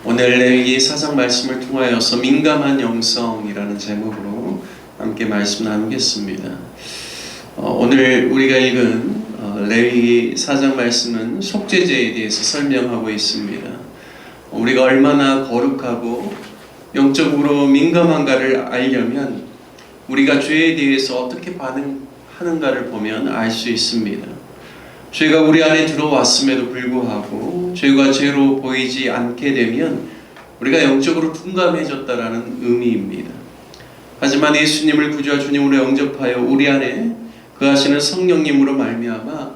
오늘 레위기 4장 말씀을 통하여서 민감한 영성이라는 제목으로 함께 말씀 나누겠습니다. 오늘 우리가 읽은 레위기 4장 말씀은 속죄제에 대해서 설명하고 있습니다. 우리가 얼마나 거룩하고 영적으로 민감한가를 알려면 우리가 죄에 대해서 어떻게 반응하는가를 보면 알 수 있습니다. 죄가 우리 안에 들어왔음에도 불구하고 죄가 죄로 보이지 않게 되면 우리가 영적으로 둔감해졌다라는 의미입니다. 하지만 예수님을 구주와 주님으로 영접하여 우리 안에 거하시는 성령님으로 말미암아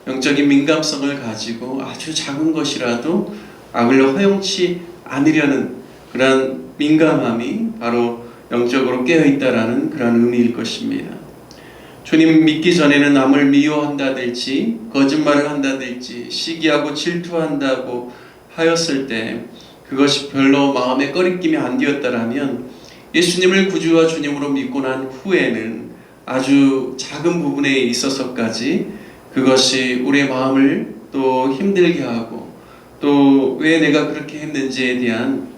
영적인 민감성을 가지고 아주 작은 것이라도 악을 허용치 않으려는 그런 민감함이 바로 영적으로 깨어있다라는 그런 의미일 것입니다. 주님 믿기 전에는 남을 미워한다든지 거짓말을 한다든지 시기하고 질투한다고 하였을 때 그것이 별로 마음에 꺼리낌이 안 되었다라면 예수님을 구주와 주님으로 믿고 난 후에는 아주 작은 부분에 있어서까지 그것이 우리의 마음을 또 힘들게 하고 또 왜 내가 그렇게 했는지에 대한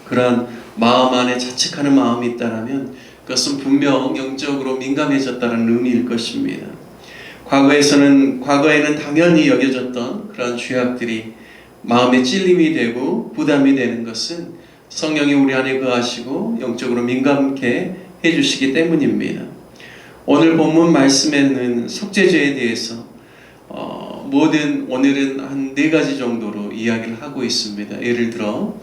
그런 마음 안에 자책하는 마음이 있다라면 그것은 분명 영적으로 민감해졌다는 의미일 것입니다. 과거에는 당연히 여겨졌던 그런 죄악들이 마음에 찔림이 되고 부담이 되는 것은 성령이 우리 안에 거하시고 영적으로 민감케 해주시기 때문입니다. 오늘 본문 말씀에는 속죄죄에 대해서 오늘은 한 4가지 정도로 이야기를 하고 있습니다. 예를 들어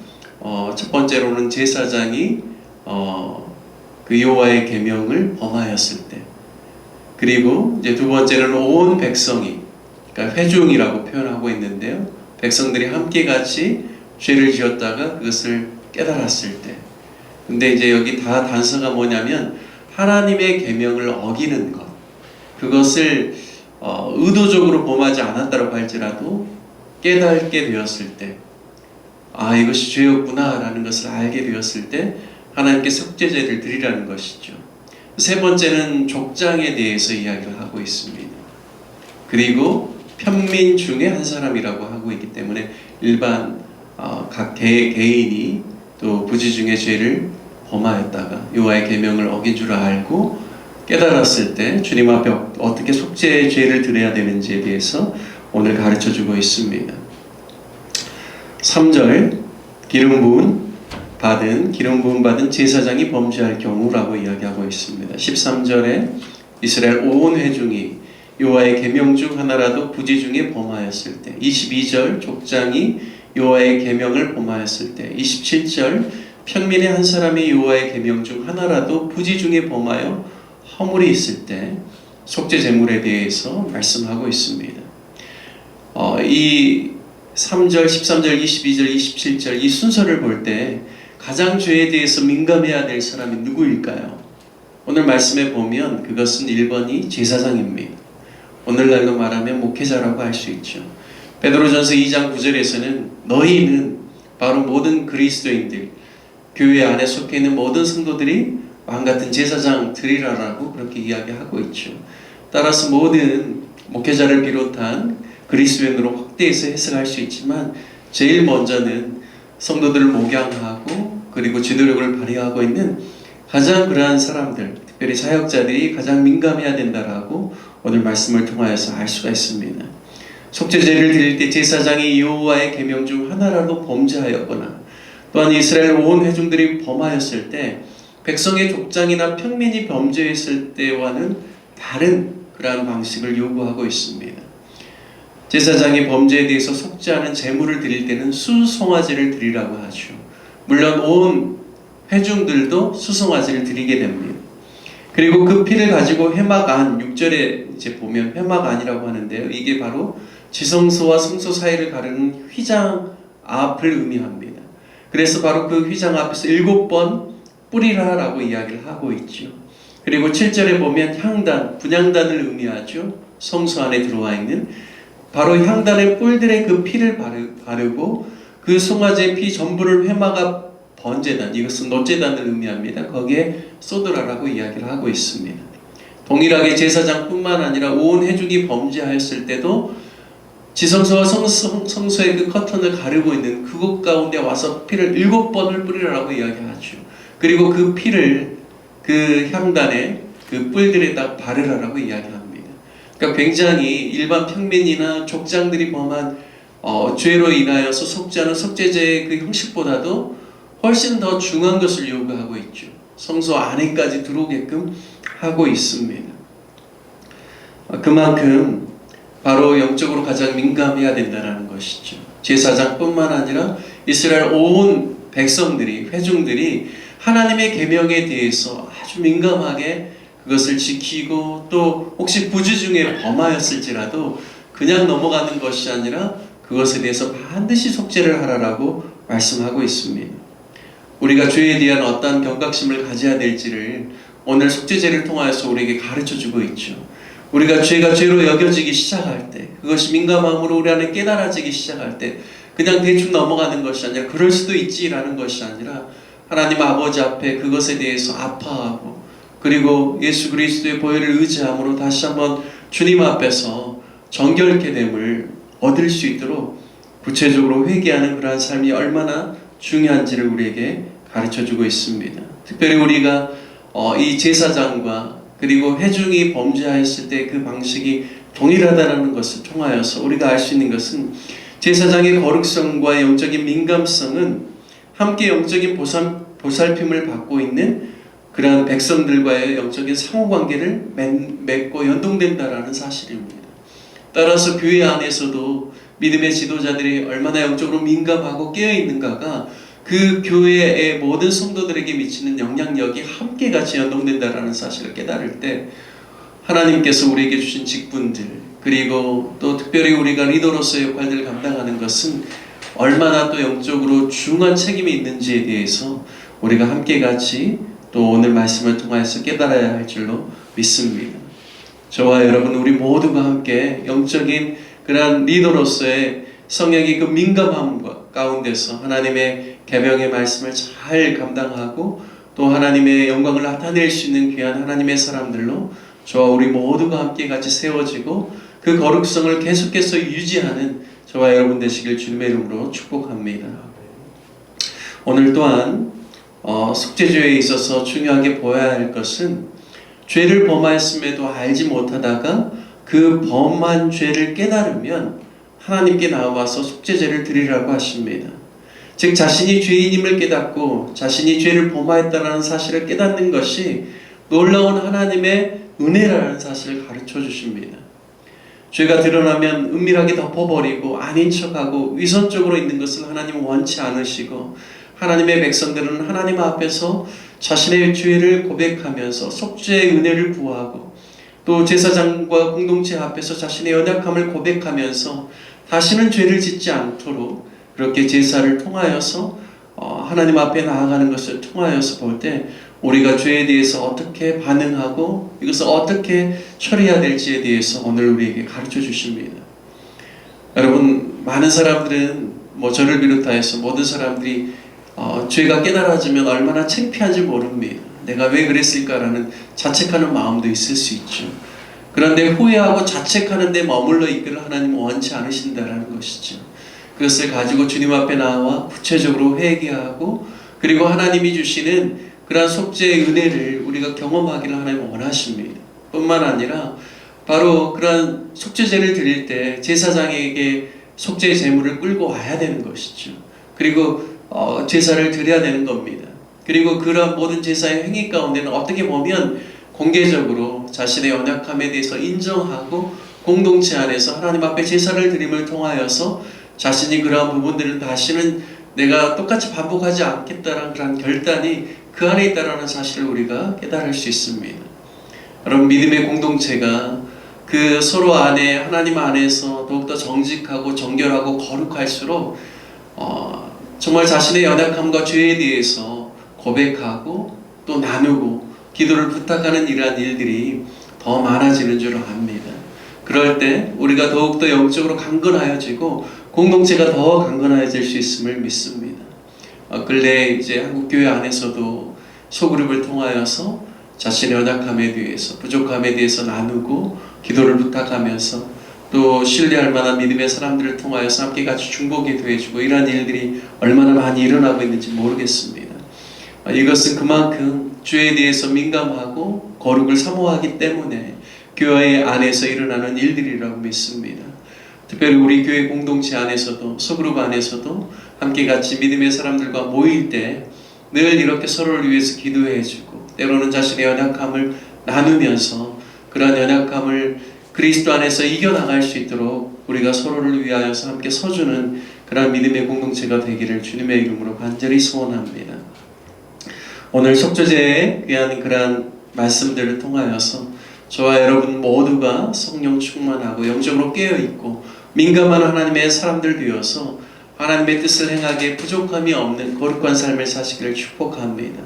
첫 번째로는 제사장이 그 여호와의 계명을 범하였을 때, 그리고 이제 두 번째는 온 백성이, 그러니까 회중이라고 표현하고 있는데요, 백성들이 함께 같이 죄를 지었다가 그것을 깨달았을 때. 근데 이제 여기 다 단서가 뭐냐면 하나님의 계명을 어기는 것, 그것을 의도적으로 범하지 않았다고 할지라도 깨닫게 되었을 때, 아, 이것이 죄였구나 라는 것을 알게 되었을 때 하나님께 속죄제를 드리라는 것이죠. 세 번째는 족장에 대해서 이야기를 하고 있습니다. 그리고 편민 중에 한 사람이라고 하고 있기 때문에 일반 각 개인이 또 부지 중에 죄를 범하였다가 여호와의 계명을 어긴 줄 알고 깨달았을 때 주님 앞에 어떻게 속죄의 죄를 드려야 되는지에 대해서 오늘 가르쳐주고 있습니다. 3절 기름 부음 받은 제사장이 범죄할 경우라고 이야기하고 있습니다. 13절에 이스라엘 온 회중이 여호와의 계명 중 하나라도 부지 중에 범하였을 때, 22절 족장이 여호와의 계명을 범하였을 때, 27절 평민의 한 사람이 여호와의 계명 중 하나라도 부지 중에 범하여 허물이 있을 때 속죄 제물에 대해서 말씀하고 있습니다. 이 3절, 13절, 22절, 27절 이 순서를 볼 때 가장 죄에 대해서 민감해야 될 사람이 누구일까요? 오늘 말씀에 보면 그것은 1번이 제사장입니다. 오늘날로 말하면 목회자라고 할 수 있죠. 베드로전서 2장 9절에서는 너희는 바로 모든 그리스도인들, 교회 안에 속해 있는 모든 성도들이 왕같은 제사장들이라고 그렇게 이야기하고 있죠. 따라서 모든 목회자를 비롯한 그리스도인으로 확대해서 해석할 수 있지만 제일 먼저는 성도들을 목양하고 그리고 지도력을 발휘하고 있는 가장 그러한 사람들, 특별히 사역자들이 가장 민감해야 된다라고 오늘 말씀을 통하여서 알 수가 있습니다. 속죄제를 드릴 때 제사장이 여호와의 계명 중 하나라도 범죄하였거나 또한 이스라엘 온 회중들이 범하였을 때 백성의 족장이나 평민이 범죄했을 때와는 다른 그러한 방식을 요구하고 있습니다. 제사장이 범죄에 대해서 속지 않은 제물을 드릴 때는 수송아지를 드리라고 하죠. 물론 온 회중들도 수송아지를 드리게 됩니다. 그리고 그 피를 가지고 회막안, 6절에 이제 보면 회막안이라고 하는데요, 이게 바로 지성소와 성소 사이를 가르는 휘장 앞을 의미합니다. 그래서 바로 그 휘장 앞에서 7번 뿌리라 라고 이야기를 하고 있죠. 그리고 7절에 보면 향단, 분향단을 의미하죠. 성소 안에 들어와 있는 바로 향단의 뿔들의 그 피를 바르고 그 송아지의 피 전부를 회막 앞 번제단, 이것은 노제단을 의미합니다. 거기에 쏟으라라고 이야기를 하고 있습니다. 동일하게 제사장뿐만 아니라 온 회중이 범죄하였을 때도 지성소와 성소의 그 커튼을 가르고 있는 그곳 가운데 와서 피를 7번을 뿌리라고 이야기하죠. 그리고 그 피를 그 향단에 그 뿔들에다 바르라고 이야기합니다. 그러니까 굉장히 일반 평민이나 족장들이 범한 죄로 인하여서 속죄하는 속죄제의 그 형식보다도 훨씬 더 중요한 것을 요구하고 있죠. 성소 안에까지 들어오게끔 하고 있습니다. 그만큼 바로 영적으로 가장 민감해야 된다는 것이죠. 제사장뿐만 아니라 이스라엘 온 백성들이, 회중들이 하나님의 계명에 대해서 아주 민감하게 그것을 지키고, 또 혹시 부주 중에 범하였을지라도 그냥 넘어가는 것이 아니라 그것에 대해서 반드시 속죄를 하라라고 말씀하고 있습니다. 우리가 죄에 대한 어떠한 경각심을 가져야 될지를 오늘 속죄제를 통하여서 우리에게 가르쳐주고 있죠. 우리가 죄가 죄로 여겨지기 시작할 때, 그것이 민감함으로 우리 안에 깨달아지기 시작할 때 그냥 대충 넘어가는 것이 아니라 그럴 수도 있지라는 것이 아니라 하나님 아버지 앞에 그것에 대해서 아파하고, 그리고 예수 그리스도의 보혈을 의지함으로 다시 한번 주님 앞에서 정결케 됨을 얻을 수 있도록 구체적으로 회개하는 그러한 삶이 얼마나 중요한지를 우리에게 가르쳐주고 있습니다. 특별히 우리가 이 제사장과 그리고 회중이 범죄하였을 때 그 방식이 동일하다는 것을 통하여서 우리가 알 수 있는 것은, 제사장의 거룩성과 영적인 민감성은 함께 영적인 보살핌을 받고 있는 그러한 백성들과의 영적인 상호관계를 맺고 연동된다라는 사실입니다. 따라서 교회 안에서도 믿음의 지도자들이 얼마나 영적으로 민감하고 깨어있는가가 그 교회의 모든 성도들에게 미치는 영향력이 함께 같이 연동된다라는 사실을 깨달을 때, 하나님께서 우리에게 주신 직분들, 그리고 또 특별히 우리가 리더로서의 역할들을 감당하는 것은 얼마나 또 영적으로 중요한 책임이 있는지에 대해서 우리가 함께 같이 또 오늘 말씀을 통해서 깨달아야 할 줄로 믿습니다. 저와 여러분, 우리 모두가 함께 영적인 그러한 리더로서의 성령의 그 민감함 가운데서 하나님의 계명의 말씀을 잘 감당하고 또 하나님의 영광을 나타낼 수 있는 귀한 하나님의 사람들로 저와 우리 모두가 함께 같이 세워지고 그 거룩성을 계속해서 유지하는 저와 여러분 되시길 주님의 이름으로 축복합니다. 오늘 또한 속죄죄에 있어서 중요하게 보아야 할 것은, 죄를 범하였음에도 알지 못하다가 그 범한 죄를 깨달으면 하나님께 나와서 속죄제를 드리라고 하십니다. 즉 자신이 죄인임을 깨닫고 자신이 죄를 범하였다는 사실을 깨닫는 것이 놀라운 하나님의 은혜라는 사실을 가르쳐 주십니다. 죄가 드러나면 은밀하게 덮어버리고 아닌 척하고 위선적으로 있는 것을 하나님은 원치 않으시고, 하나님의 백성들은 하나님 앞에서 자신의 죄를 고백하면서 속죄의 은혜를 구하고, 또 제사장과 공동체 앞에서 자신의 연약함을 고백하면서 다시는 죄를 짓지 않도록 그렇게 제사를 통하여서 하나님 앞에 나아가는 것을 통하여서 볼 때, 우리가 죄에 대해서 어떻게 반응하고 이것을 어떻게 처리해야 될지에 대해서 오늘 우리에게 가르쳐 주십니다. 여러분, 많은 사람들은 저를 비롯하여서 모든 사람들이 죄가 깨달아지면 얼마나 창피한지 모릅니다. 내가 왜 그랬을까라는 자책하는 마음도 있을 수 있죠. 그런데 후회하고 자책하는 데 머물러 있기를 하나님은 원치 않으신다라는 것이죠. 그것을 가지고 주님 앞에 나와 구체적으로 회개하고, 그리고 하나님이 주시는 그러한 속죄의 은혜를 우리가 경험하기를 하나님은 원하십니다. 뿐만 아니라 바로 그러한 속죄제를 드릴 때 제사장에게 속죄의 제물을 끌고 와야 되는 것이죠. 그리고 제사를 드려야 되는 겁니다. 그리고 그러한 모든 제사의 행위 가운데는 어떻게 보면 공개적으로 자신의 연약함에 대해서 인정하고 공동체 안에서 하나님 앞에 제사를 드림을 통하여서 자신이 그러한 부분들을 다시는 내가 똑같이 반복하지 않겠다라는 그런 결단이 그 안에 있다라는 사실을 우리가 깨달을 수 있습니다. 여러분, 믿음의 공동체가 그 서로 안에 하나님 안에서 더욱더 정직하고 정결하고 거룩할수록 정말 자신의 연약함과 죄에 대해서 고백하고 또 나누고 기도를 부탁하는 이러한 일들이 더 많아지는 줄 압니다. 그럴 때 우리가 더욱더 영적으로 강건하여지고 공동체가 더 강건해질 수 있음을 믿습니다. 근래 이제 한국교회 안에서도 소그룹을 통하여서 자신의 연약함에 대해서, 부족함에 대해서 나누고 기도를 부탁하면서 또 신뢰할 만한 믿음의 사람들을 통하여서 함께 같이 중보기도 해주고 이러한 일들이 얼마나 많이 일어나고 있는지 모르겠습니다. 이것은 그만큼 주에 대해서 민감하고 거룩을 사모하기 때문에 교회 안에서 일어나는 일들이라고 믿습니다. 특별히 우리 교회 공동체 안에서도 소그룹 안에서도 함께 같이 믿음의 사람들과 모일 때 늘 이렇게 서로를 위해서 기도해주고 때로는 자신의 연약함을 나누면서 그러한 연약함을 그리스도 안에서 이겨나갈 수 있도록 우리가 서로를 위하여서 함께 서주는 그러한 믿음의 공동체가 되기를 주님의 이름으로 간절히 소원합니다. 오늘 속죄제에 귀한 그러한 말씀들을 통하여서 저와 여러분 모두가 성령 충만하고 영적으로 깨어있고 민감한 하나님의 사람들 되어서 하나님의 뜻을 행하기에 부족함이 없는 거룩한 삶을 사시기를 축복합니다.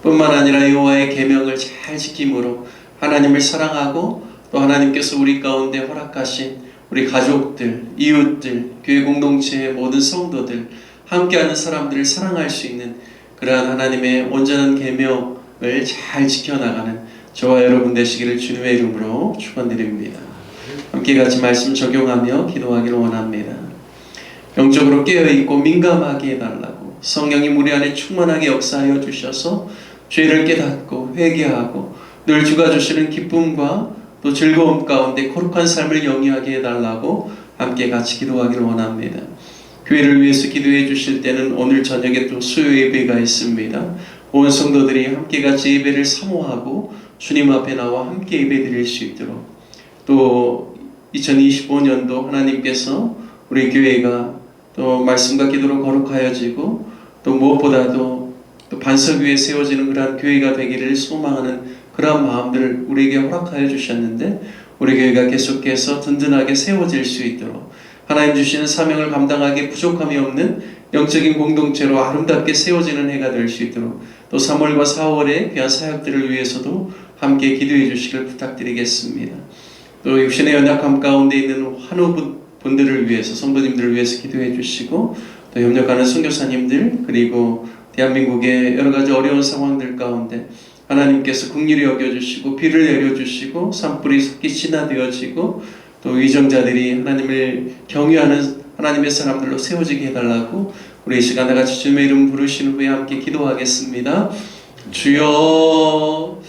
뿐만 아니라 여호와의 계명을 잘 지킴으로 하나님을 사랑하고 또 하나님께서 우리 가운데 허락하신 우리 가족들, 이웃들, 교회 공동체의 모든 성도들, 함께하는 사람들을 사랑할 수 있는 그러한 하나님의 온전한 계명을 잘 지켜나가는 저와 여러분 되시기를 주님의 이름으로 축원드립니다. 함께 같이 말씀 적용하며 기도하기를 원합니다. 영적으로 깨어있고 민감하게 해달라고 성령이 우리 안에 충만하게 역사하여 주셔서 죄를 깨닫고 회개하고 늘 주가 주시는 기쁨과 또 즐거움 가운데 거룩한 삶을 영위하게 해달라고 함께 같이 기도하기를 원합니다. 교회를 위해서 기도해 주실 때는 오늘 저녁에 또 수요 예배가 있습니다. 온 성도들이 함께 같이 예배를 사모하고 주님 앞에 나와 함께 예배 드릴 수 있도록 또 2025년도 하나님께서 우리 교회가 또 말씀과 기도로 거룩하여지고 또 무엇보다도 또 반석 위에 세워지는 그러한 교회가 되기를 소망하는 그러한 마음들을 우리에게 허락하여 주셨는데 우리 교회가 계속해서 든든하게 세워질 수 있도록 하나님 주시는 사명을 감당하기에 부족함이 없는 영적인 공동체로 아름답게 세워지는 해가 될 수 있도록 또 3월과 4월에 귀한 사역들을 위해서도 함께 기도해 주시길 부탁드리겠습니다. 또 육신의 연약함 가운데 있는 환우분들을 위해서 성도님들을 위해서 기도해 주시고 또 협력하는 선교사님들 그리고 대한민국의 여러 가지 어려운 상황들 가운데 하나님께서 긍휼히 여겨주시고 비를 내려주시고 산불이 섞이 진화되어지고 또 위정자들이 하나님을 경외하는 하나님의 사람들로 세워지게 해달라고 우리 이 시간 다같이 주님의 이름 부르신 후에 함께 기도하겠습니다. 주여